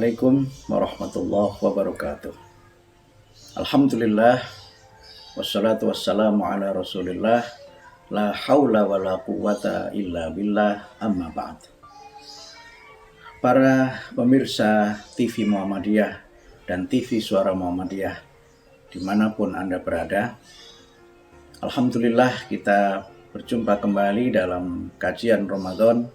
Assalamualaikum warahmatullahi wabarakatuh. Alhamdulillah wassalatu wassalamu ala Rasulillah la haula wala quwata illa billah amma ba'd. Para pemirsa TV Muhammadiyah dan TV Suara Muhammadiyah dimanapun Anda berada, alhamdulillah kita berjumpa kembali dalam kajian Ramadan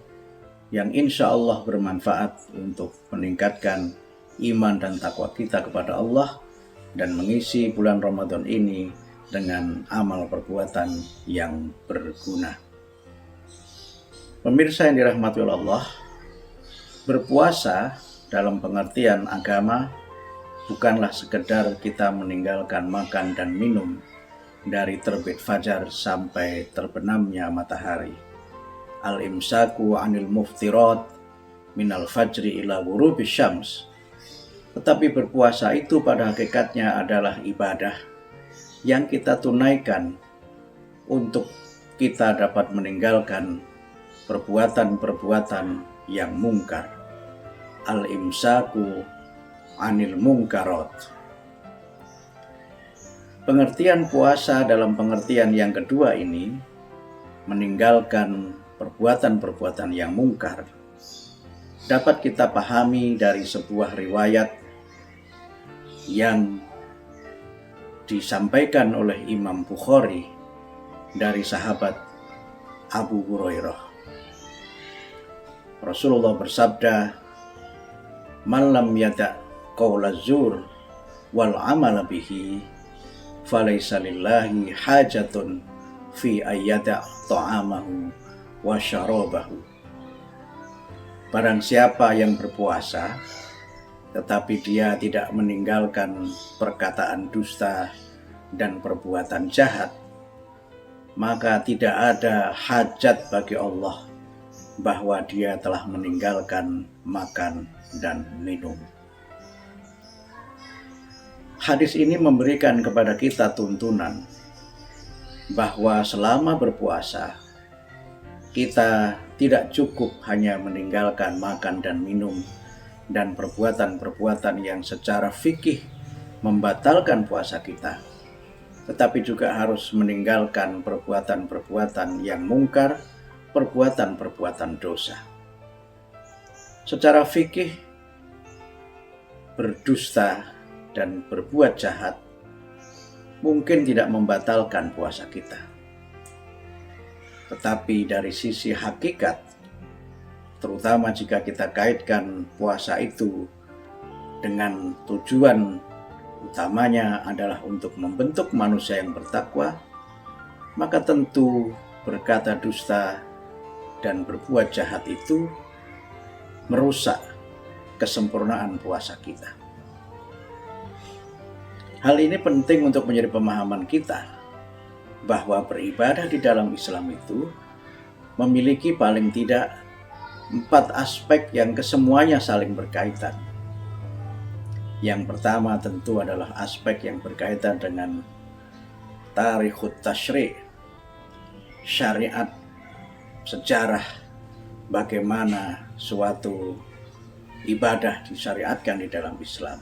yang insya Allah bermanfaat untuk meningkatkan iman dan takwa kita kepada Allah dan mengisi bulan Ramadan ini dengan amal perbuatan yang berguna. Pemirsa yang dirahmati Allah, berpuasa dalam pengertian agama bukanlah sekedar kita meninggalkan makan dan minum dari terbit fajar sampai terbenamnya matahari. Al-imsaku anil muftirat minal fajri ila ghurubi syams. Tetapi berpuasa itu pada hakikatnya adalah ibadah yang kita tunaikan untuk kita dapat meninggalkan perbuatan-perbuatan yang mungkar. Al-imsaku anil mungkarat. Pengertian puasa dalam pengertian yang kedua ini meninggalkan perbuatan-perbuatan yang mungkar dapat kita pahami dari sebuah riwayat yang disampaikan oleh Imam Bukhari dari sahabat Abu Hurairah. Rasulullah bersabda, "Man lam yada' qaula zur wal amala bihi falaysa lillahi hajatun fi ayyada' ta'amahu wa syarabahu." Barang siapa yang berpuasa tetapi dia tidak meninggalkan perkataan dusta dan perbuatan jahat, maka tidak ada hajat bagi Allah bahwa dia telah meninggalkan makan dan minum. Hadis ini memberikan kepada kita tuntunan bahwa selama berpuasa kita tidak cukup hanya meninggalkan makan dan minum dan perbuatan-perbuatan yang secara fikih membatalkan puasa kita, tetapi juga harus meninggalkan perbuatan-perbuatan yang mungkar, perbuatan-perbuatan dosa. Secara fikih, berdusta dan berbuat jahat mungkin tidak membatalkan puasa kita. Tetapi dari sisi hakikat, terutama jika kita kaitkan puasa itu dengan tujuan utamanya adalah untuk membentuk manusia yang bertakwa, maka tentu berkata dusta dan berbuat jahat itu merusak kesempurnaan puasa kita. Hal ini penting untuk menjadi pemahaman kita bahwa beribadah di dalam Islam itu memiliki paling tidak 4 aspek yang kesemuanya saling berkaitan. Yang pertama tentu adalah aspek yang berkaitan dengan tarikhut tasyri', syariat, sejarah bagaimana suatu ibadah disyariatkan di dalam Islam.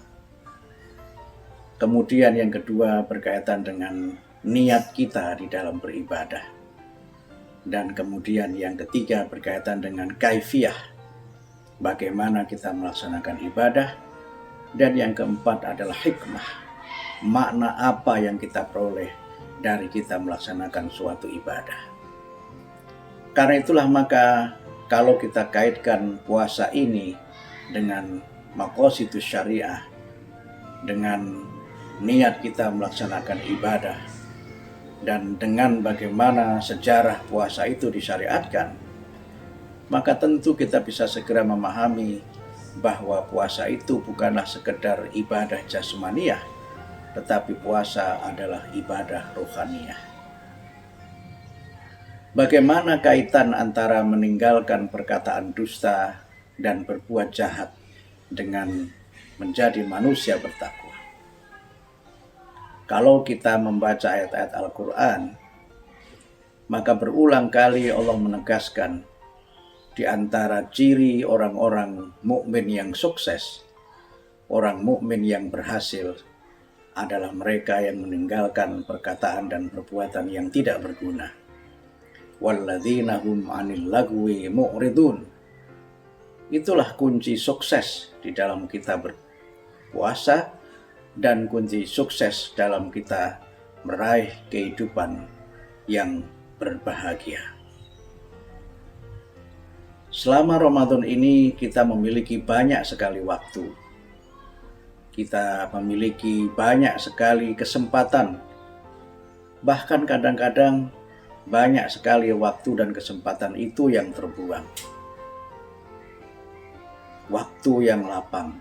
Kemudian yang kedua berkaitan dengan niat kita di dalam beribadah. Dan kemudian yang ketiga berkaitan dengan kaifiyah, bagaimana kita melaksanakan ibadah. Dan yang keempat adalah hikmah, makna apa yang kita peroleh dari kita melaksanakan suatu ibadah. Karena itulah maka kalau kita kaitkan puasa ini dengan maqasidus syariah, dengan niat kita melaksanakan ibadah, dan dengan bagaimana sejarah puasa itu disyariatkan, maka tentu kita bisa segera memahami bahwa puasa itu bukanlah sekedar ibadah jasmaniyah, tetapi puasa adalah ibadah rohaniyah. Bagaimana kaitan antara meninggalkan perkataan dusta dan berbuat jahat dengan menjadi manusia bertakwa? Kalau kita membaca ayat-ayat Al-Quran, maka berulang kali Allah menegaskan di antara ciri orang-orang mukmin yang sukses orang mukmin yang berhasil adalah mereka yang meninggalkan perkataan dan perbuatan yang tidak berguna. Walladzina hum 'anil lagwi mu'ridun. Itulah kunci sukses di dalam kita berpuasa dan kunci sukses dalam kita meraih kehidupan yang berbahagia. Selama Ramadan ini kita memiliki banyak sekali waktu. Kita memiliki banyak sekali kesempatan. Bahkan kadang-kadang banyak sekali waktu dan kesempatan itu yang terbuang. Waktu yang lapang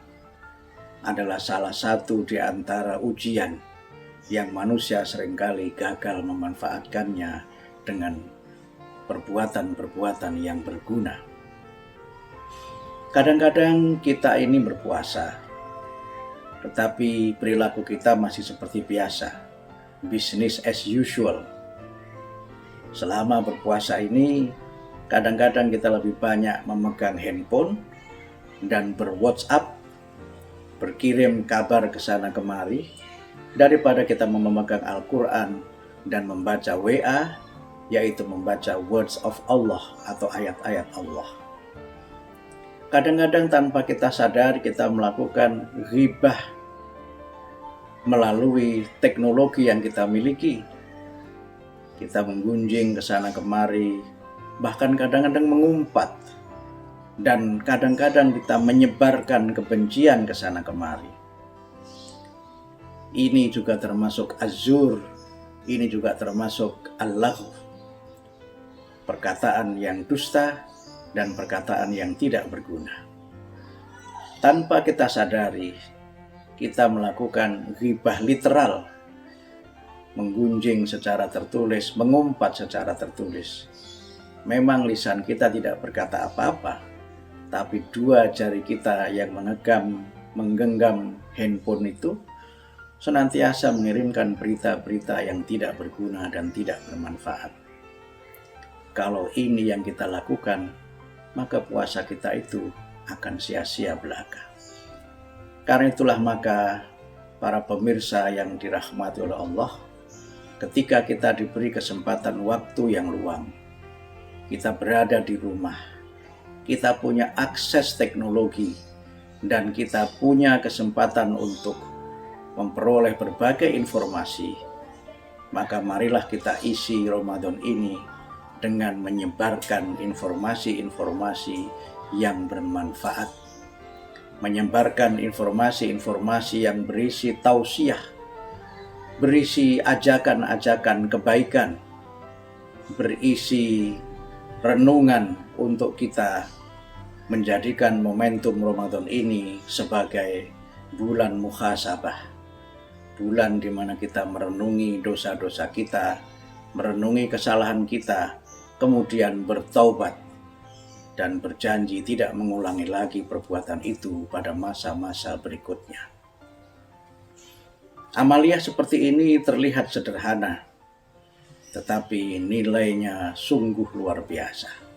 adalah salah satu di antara ujian yang manusia seringkali gagal memanfaatkannya dengan perbuatan-perbuatan yang berguna. Kadang-kadang kita ini berpuasa, tetapi perilaku kita masih seperti biasa, business as usual. Selama berpuasa ini, kadang-kadang kita lebih banyak memegang handphone dan ber-WhatsApp, berkirim kabar ke sana kemari, daripada kita memegang Al-Quran dan membaca WA, yaitu membaca words of Allah atau ayat-ayat Allah. Kadang-kadang tanpa kita sadar kita melakukan ghibah melalui teknologi yang kita miliki. Kita menggunjing ke sana kemari, bahkan kadang-kadang mengumpat. Dan kadang-kadang kita menyebarkan kebencian ke sana kemari. Ini juga termasuk az-zur, ini juga termasuk al-laghu. Perkataan yang dusta dan perkataan yang tidak berguna. Tanpa kita sadari, kita melakukan ghibah literal, menggunjing secara tertulis, mengumpat secara tertulis. Memang lisan kita tidak berkata apa-apa, tapi dua jari kita yang menggenggam handphone itu senantiasa mengirimkan berita-berita yang tidak berguna dan tidak bermanfaat. Kalau ini yang kita lakukan, maka puasa kita itu akan sia-sia belaka. Karena itulah maka para pemirsa yang dirahmati oleh Allah, ketika kita diberi kesempatan waktu yang luang, kita berada di rumah, kita punya akses teknologi, dan kita punya kesempatan untuk memperoleh berbagai informasi, maka marilah kita isi Ramadan ini dengan menyebarkan informasi-informasi yang bermanfaat, menyebarkan informasi-informasi yang berisi tausiah, berisi ajakan-ajakan kebaikan, berisi renungan untuk kita menjadikan momentum Ramadan ini sebagai bulan muhasabah, bulan di mana kita merenungi dosa-dosa kita, merenungi kesalahan kita, kemudian bertaubat dan berjanji tidak mengulangi lagi perbuatan itu pada masa-masa berikutnya. Amalia seperti ini terlihat sederhana, tetapi nilainya sungguh luar biasa.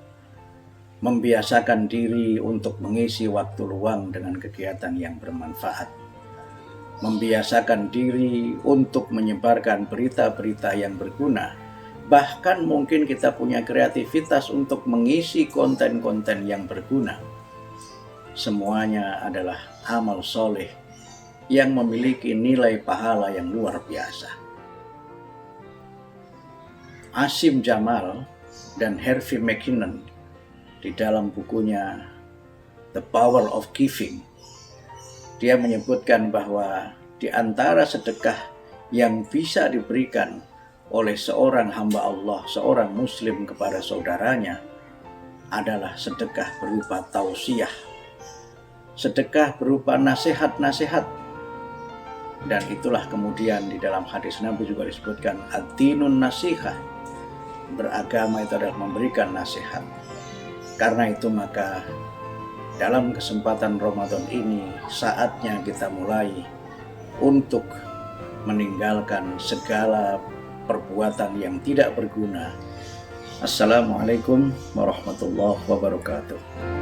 Membiasakan diri untuk mengisi waktu luang dengan kegiatan yang bermanfaat. Membiasakan diri untuk menyebarkan berita-berita yang berguna. Bahkan mungkin kita punya kreativitas untuk mengisi konten-konten yang berguna. Semuanya adalah amal soleh yang memiliki nilai pahala yang luar biasa. Asim Jamal dan Harvey McKinnon di dalam bukunya The Power of Giving, dia menyebutkan bahwa di antara sedekah yang bisa diberikan oleh seorang hamba Allah, seorang muslim kepada saudaranya adalah sedekah berupa tausiah, sedekah berupa nasihat-nasihat. Dan itulah kemudian di dalam hadis Nabi juga disebutkan ad-dinun nasihah, beragama itu adalah memberikan nasihat. Karena itu maka dalam kesempatan Ramadan ini saatnya kita mulai untuk meninggalkan segala perbuatan yang tidak berguna. Assalamualaikum warahmatullahi wabarakatuh.